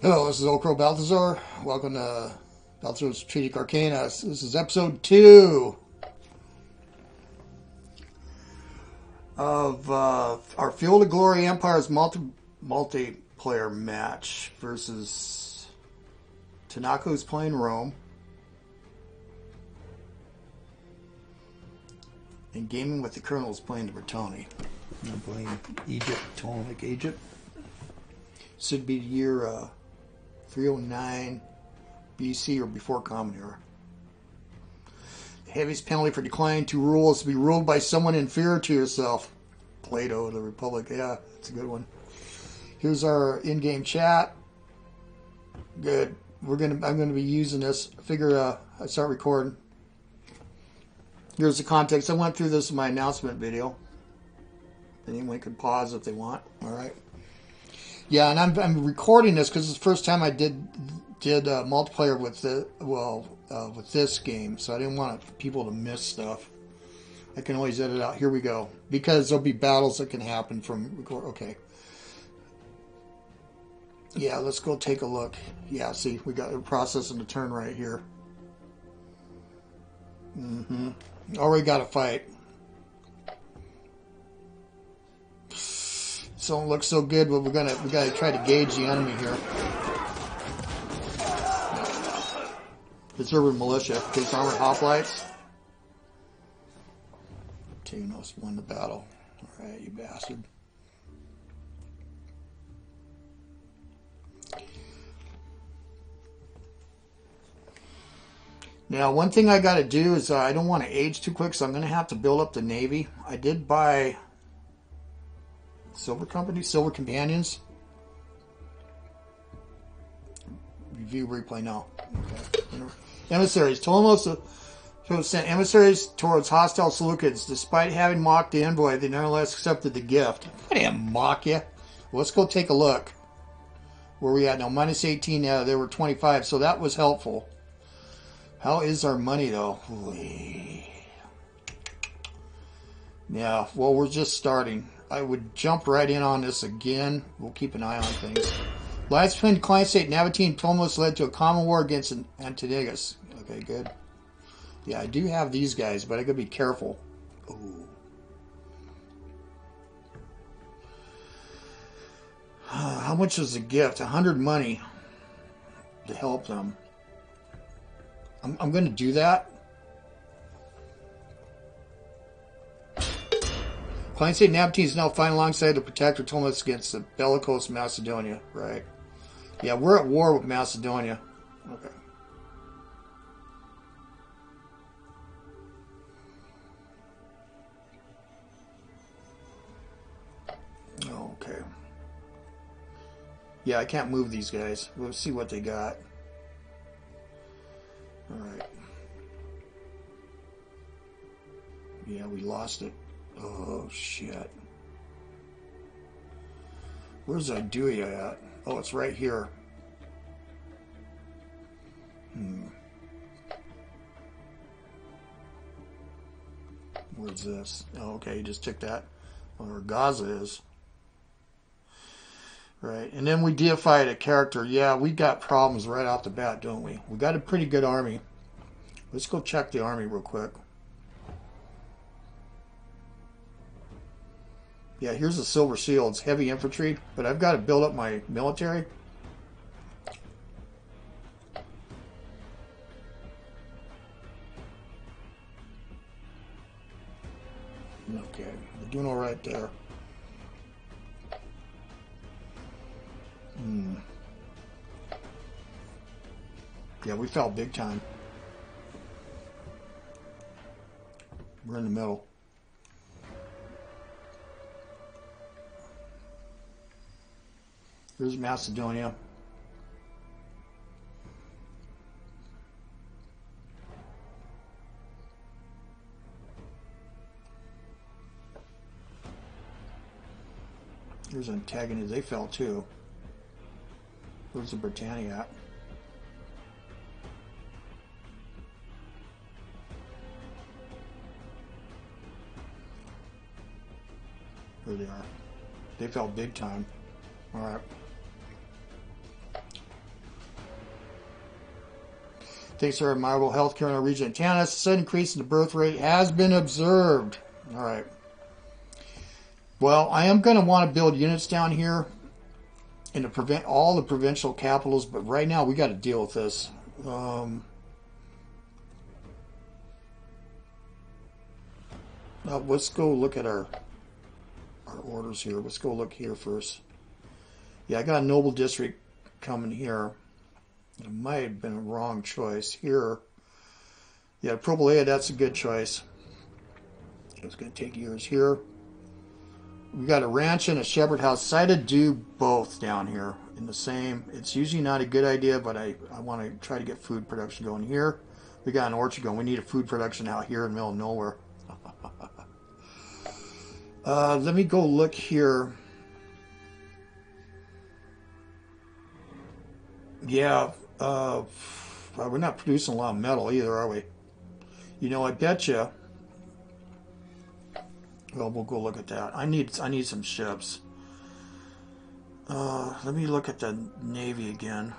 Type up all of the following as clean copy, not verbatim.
Hello, this is OldCrowBalthazor. Welcome to Balthazar's Strategic Arcana. This is episode 2 of our Field of Glory Empire's multiplayer match versus Tanaka, who's playing Rome, and Gaming with the Colonels playing the Britonae. I'm playing Egypt, Ptolemaic Egypt. Should be the year 309 BC or before Common Era. The heaviest penalty for declining to rule is to be ruled by someone inferior to yourself. Plato, the Republic. Yeah, it's a good one. Here's our in-game chat. Good. I'm gonna be using this. I start recording. Here's the context. I went through this in my announcement video. Anyone can pause if they want. All right. Yeah, and I'm recording this because it's the first time I did multiplayer with with this game, so I didn't want people to miss stuff. I can always edit out. Here we go, because there'll be battles that can happen from record. Okay. Yeah, let's go take a look. Yeah, see, we got a process in the turn right here. Already got a fight. Don't look so good, but we gotta try to gauge the enemy here. Preserver militia, case armored hoplites. Ptolemeos won the battle. Alright, you bastard. Now, one thing I gotta do is I don't want to age too quick, so I'm gonna have to build up the Navy. I did buy Silver Companions. Review replay now. Okay. Emissaries. Ptolemeos sent emissaries towards hostile Seleucids. Despite having mocked the envoy, they nonetheless accepted the gift. I didn't mock you. Well, let's go take a look. Where we at now? Minus 18 now. They were 25, so that was helpful. How is our money, though? Yeah, well, we're just starting. I would jump right in on this again. We'll keep an eye on things. Alliance between client state Nabatean and Ptolemeos led to a common war against Antigonids. Okay, good. Yeah, I do have these guys, but I gotta be careful. Ooh. How much is the gift? 100 money to help them. I'm gonna do that. Client state Nabatean is now fighting alongside the protector Ptolemeos against the bellicose Macedonia. Right. Yeah, we're at war with Macedonia. Okay. Okay. Yeah, I can't move these guys. We'll see what they got. Alright. Yeah, we lost it. Oh, shit. Where's Iduia at? Oh, it's right here. Where's this? Oh, okay, you just took that. Where Gaza is. Right, and then we deified a character. Yeah, we got problems right off the bat, don't we? We got a pretty good army. Let's go check the army real quick. Yeah, here's the Silver Seal. It's heavy infantry, but I've got to build up my military. Okay, we're doing all right there. Yeah, we fell big time. We're in the middle. Here's Macedonia. Here's Antigonids. They fell too. Where's the Britonae at? There they are. They fell big time. Alright. Thanks to our admirable healthcare in our region of Tanaka, a sudden increase in the birth rate has been observed. All right. Well, I am going to want to build units down here and to prevent all the provincial capitals, but right now we got to deal with this. Let's go look at our orders here. Let's go look here first. Yeah, I got a noble district coming here. It might have been a wrong choice here. Yeah, Probalea, that's a good choice. It's going to take years here. We got a ranch and a shepherd house. Decided to do both down here in the same. It's usually not a good idea, but I want to try to get food production going here. We got an orchard going. We need a food production out here in the middle of nowhere. Let me go look here. Yeah, we're not producing a lot of metal either, are we? You know, I bet you. Well, we'll go look at that. I need some ships. Let me look at the Navy again.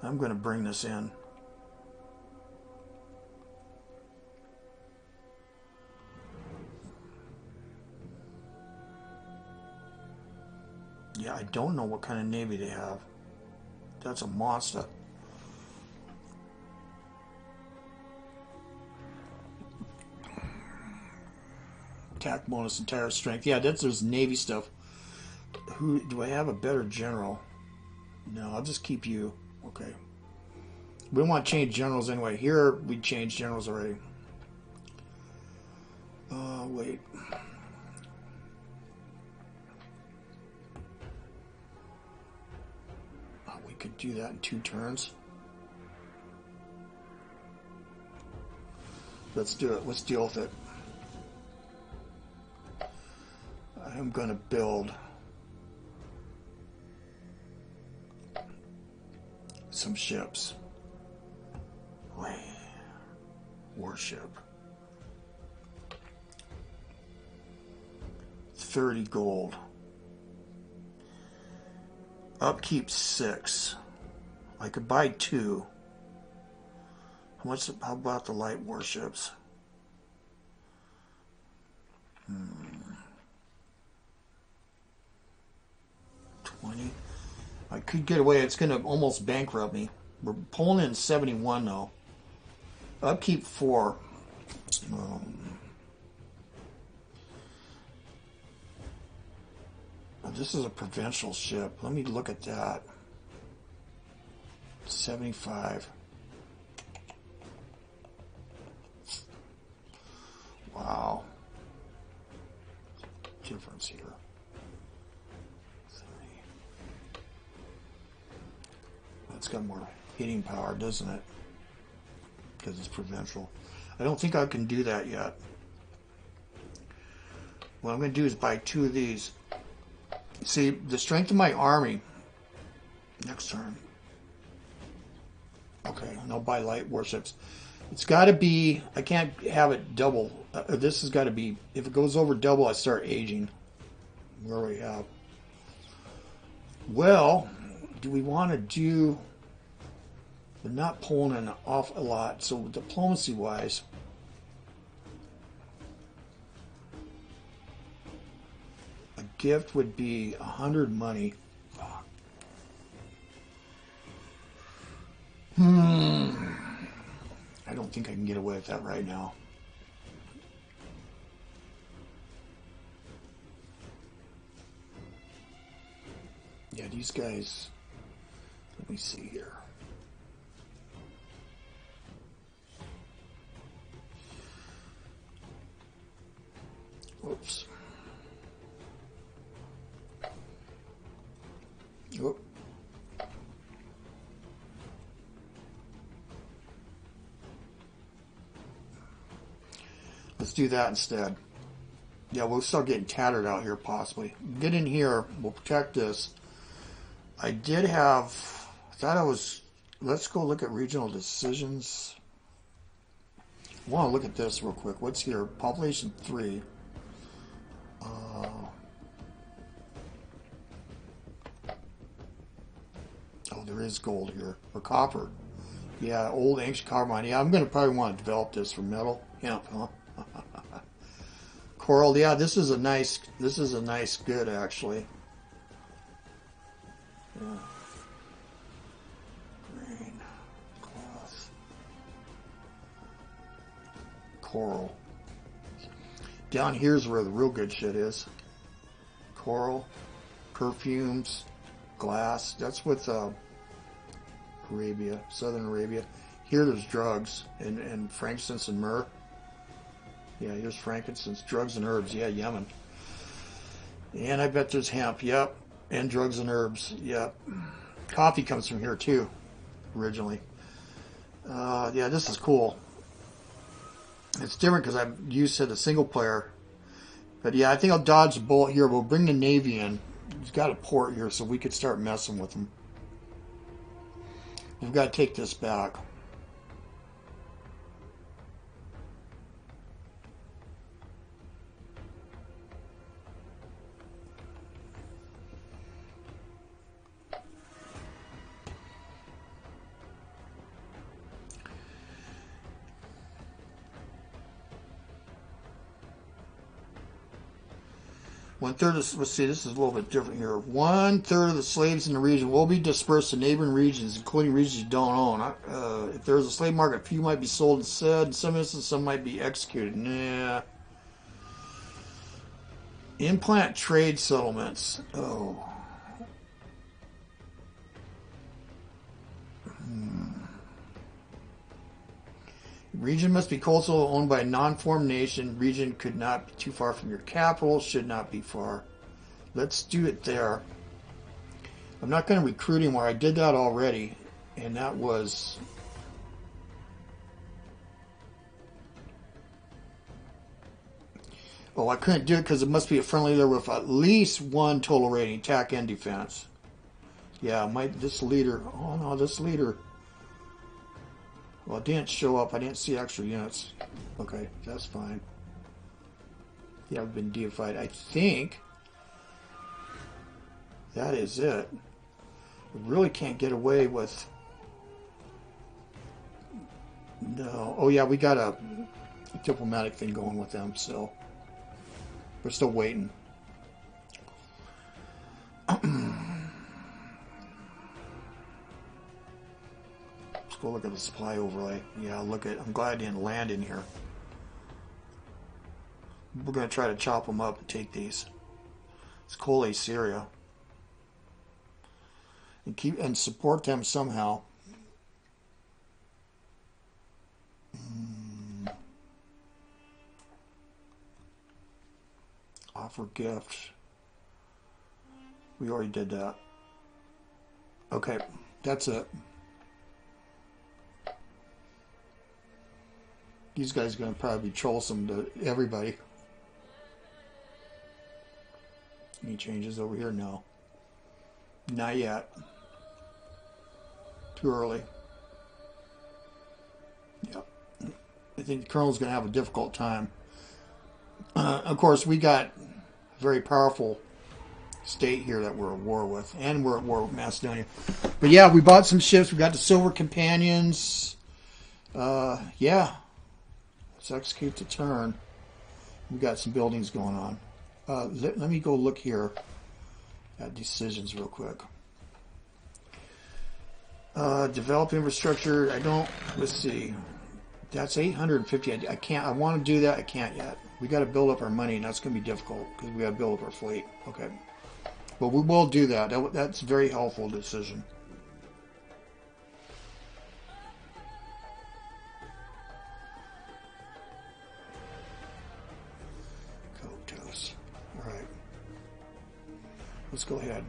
I'm going to bring this in. Yeah, I don't know what kind of Navy they have. That's a monster. Attack bonus, entire strength. Yeah, there's Navy stuff. Who do I have a better general? No, I'll just keep you. Okay. We don't want to change generals anyway. Here we changed generals already. Wait. Oh, we could do that in 2 turns. Let's do it. Let's deal with it. I'm going to build some ships. Warship. 30 gold. Upkeep 6. I could buy 2. How about the light warships? 20. I could get away. It's going to almost bankrupt me. We're pulling in 71 though. Upkeep 4. This is a provincial ship. Let me look at that. 75. Wow. Difference here. 30. That's got more heating power, doesn't it? Because it's provincial. I don't think I can do that yet. What I'm going to do is buy 2 of these. See, the strength of my army. Next turn. Okay, and I'll buy light warships. It's got to be, I can't have it double. This has got to be, if it goes over double, I start aging. Where we have. Well, do we want to do, we're not pulling an awful lot, so diplomacy-wise, a gift would be 100 money. I don't think I can get away with that right now. Yeah, these guys, let me see here. Oops. Oop. Let's do that instead. Yeah, we'll start getting tattered out here possibly. Get in here. We'll protect this. I did have, I thought I was, let's go look at regional decisions. I want to look at this real quick. What's here? Population 3. Oh, there is gold here. Or copper. Yeah, old ancient carbide. Yeah, I'm going to probably want to develop this for metal. Yeah, huh? Coral. Yeah, this is a nice good actually. Yeah. Green cloth. Coral. Down here's where the real good shit is. Coral, perfumes, glass. That's with Arabia, Southern Arabia. Here there's drugs and frankincense and myrrh. Yeah, here's frankincense, drugs and herbs. Yeah, Yemen. And I bet there's hemp. Yep. And drugs and herbs. Yep. Coffee comes from here too, originally. Yeah, this is cool. It's different because I'm used to the single player. But yeah, I think I'll dodge the bullet here. We'll bring the Navy in. He's got a port here, so we could start messing with him. We've got to take this back. One-third of, let's see, this is a little bit different here. 1/3 of the slaves in the region will be dispersed to neighboring regions, including regions you don't own. If there is a slave market, a few might be sold instead. In some instances, some might be executed. Nah. Implant trade settlements. Oh. Region must be cultural, owned by a non-formed nation. Region could not be too far from your capital. Should not be far. Let's do it there. I'm not going to recruit anymore. I did that already. And that was... Oh, I couldn't do it because it must be a friendly leader with at least 1 total rating. Attack and defense. Yeah, this leader... Oh, no, this leader... Well, it didn't show up. I didn't see extra units. Okay, that's fine. Yeah, I've been deified. I think that is it. We really can't get away with... No. Oh, yeah, we got a diplomatic thing going with them, so we're still waiting. Go look at the supply overlay. Yeah, I'm glad I didn't land in here. We're going to try to chop them up and take these. It's Cole Syria. And support them somehow. Offer gifts. We already did that. Okay, that's it. These guys are going to probably be troublesome to everybody. Any changes over here? No. Not yet. Too early. Yep. I think the Colonel's going to have a difficult time. Of course, we got a very powerful state here that we're at war with. And we're at war with Macedonia. But yeah, we bought some ships. We got the Silver Companions. Yeah. Let's execute the turn. We've got some buildings going on. Let me go look here at decisions real quick. Develop infrastructure. Let's see. That's 850. I can't. I want to do that. I can't yet. We got to build up our money, and that's going to be difficult because we got to build up our fleet. Okay. But we will do that. That's a very helpful decision. Alright. Let's go ahead.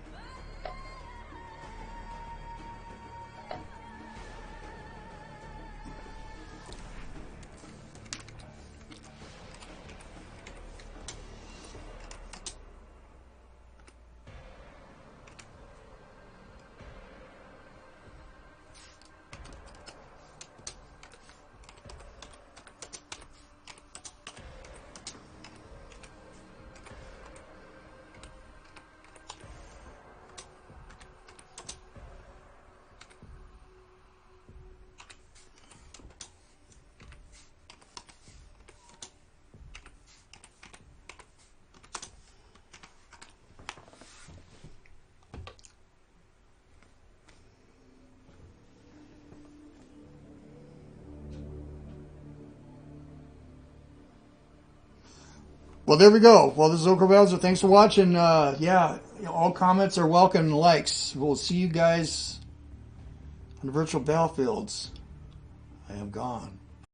Well, there we go. Well, this is OldCrowBalthazor. Thanks for watching. Yeah, all comments are welcome and likes. We'll see you guys on the virtual battlefields. I am gone.